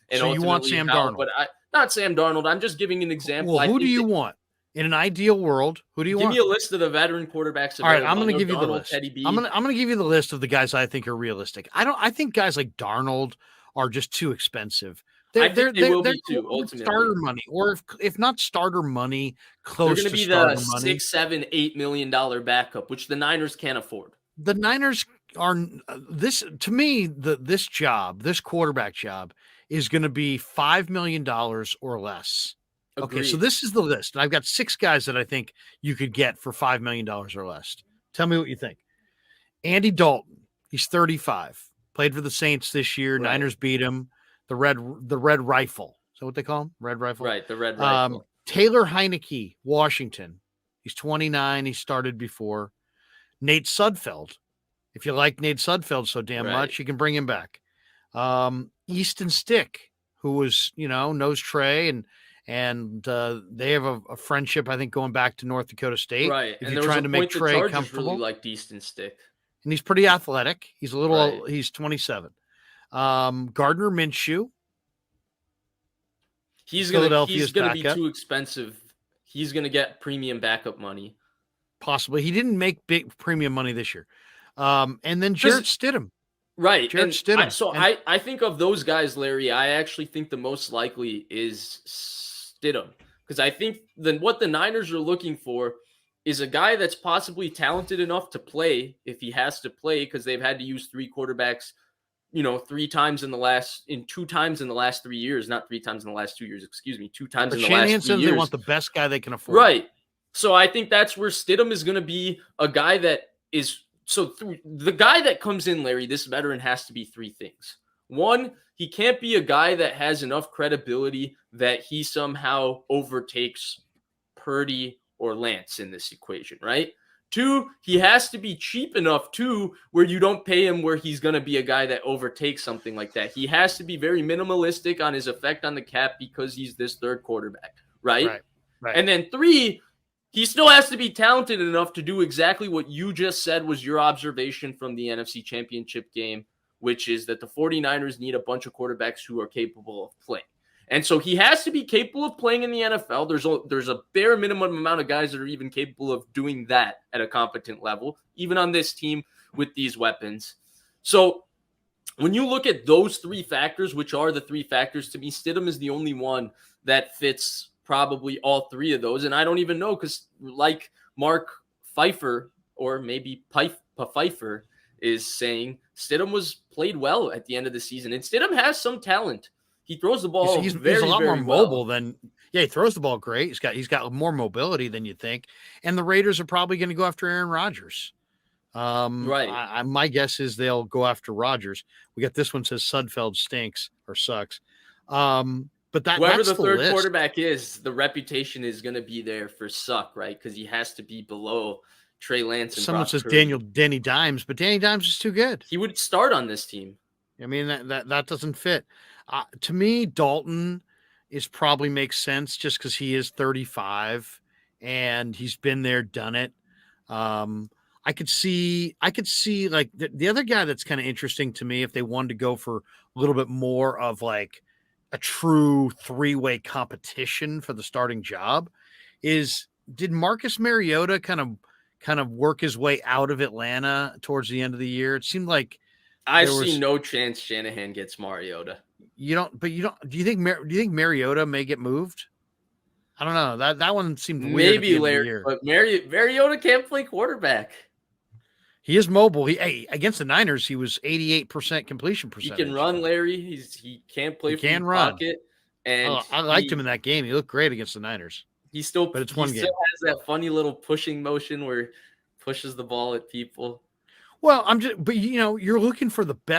and So you want ultimately Sam how. Darnold? But not Sam Darnold. I'm just giving an example. Well, I who do think you that, want? In an ideal world, who do you give me want? a list of the veteran quarterbacks All right, available. I'm I going to know give you the Darnold, Teddy list. I'm B. going to give you the list of the guys I think are realistic. I think guys like Darnold are just too expensive. I think they will They're be too. starter Ultimately, money, or if not starter money, they're close going to to be the starter money. 6, 7, $8 million backup, which the Niners can't afford. The Niners are this to me. This quarterback job, is going to be $5 million or less. Okay, so Agreed. this is the list. I've got 6 guys that I think you could get for $5 million or less. Tell me what you think. Andy Dalton, he's 35, played for the Saints this year. Right. Niners beat him. The red rifle. Is that what they call him? Red rifle. Right. The red rifle. Taylor Heineke, Washington. He's 29. He started before. Nate Sudfeld. If you like Nate Sudfeld so damn Right. much, you can bring him back. Easton Stick, who was, knows Trey, and they have a friendship, I think, going back to North Dakota State. Right. If And you're there was a trying to make point the Trey Chargers really comfortable, liked Easton Stick. and he's pretty athletic. He's Right. he's 27. Gardner Minshew, He's gonna Philadelphia's be backup, too expensive. He's gonna get premium backup money. possibly. He didn't make big premium money this year. And then Jarrett Stidham. Right. Jarrett Stidham. I think of those guys, Larry, I actually think the most likely is Stidham. Because I think what the Niners are looking for is a guy that's possibly talented enough to play if he has to play, because they've had to use 3 quarterbacks, 2 times in the last 3 years, not 3 times in the last 2 years, excuse me, 2 times But in the Shanahan last 3 said years. they want the best guy they can afford. Right. So I think that's where Stidham is going to be a guy that is the guy that comes in, Larry, this veteran has to be 3 things. 1, he can't be a guy that has enough credibility that he somehow overtakes Purdy or Lance in this equation, right? 2, he has to be cheap enough too, where you don't pay him where he's going to be a guy that overtakes something like that. He has to be very minimalistic on his effect on the cap because he's this third quarterback, right? Right. And then 3, he still has to be talented enough to do exactly what you just said was your observation from the NFC Championship game, which is that the 49ers need a bunch of quarterbacks who are capable of playing. And so he has to be capable of playing in the NFL. There's a bare minimum amount of guys that are even capable of doing that at a competent level, even on this team with these weapons. So when you look at those 3 factors, which are the 3 factors, to me, Stidham is the only one that fits probably all 3 of those. And I don't even know, because like Mark Pfeiffer, or maybe Pfeiffer is saying, Stidham played well at the end of the season. And Stidham has some talent. He throws the ball he's very, a lot very more mobile well. than he throws the ball great. He's got more mobility than you think. And the Raiders are probably going to go after Aaron Rodgers. Right. My guess is they'll go after Rodgers. We got this one says Sudfeld stinks or sucks. But whoever that's the third list. quarterback is, the reputation is going to be there for suck, right? Because he has to be below Trey Lance and Someone Brock says Purdy. Danny Dimes, but Danny Dimes is too good. He would start on this team. I mean, that doesn't fit. To me, Dalton probably makes sense just because he is 35 and he's been there, done it. I could see like the other guy that's kind of interesting to me, if they wanted to go for a little bit more of like a true 3-way competition for the starting job, did Marcus Mariota kind of work his way out of Atlanta towards the end of the year? It seemed like I see no chance Shanahan gets Mariota. Do you think Mariota may get moved? I don't know. That one seemed weird. Maybe Larry, but Mariota can't play quarterback. He is mobile. Against the Niners, he was 88% completion percentage. He can run, Larry. He can't play from the pocket. And I liked him in that game. He looked great against the Niners. But it's one game. He still has that funny little pushing motion where he pushes the ball at people. Well, but you're looking for the best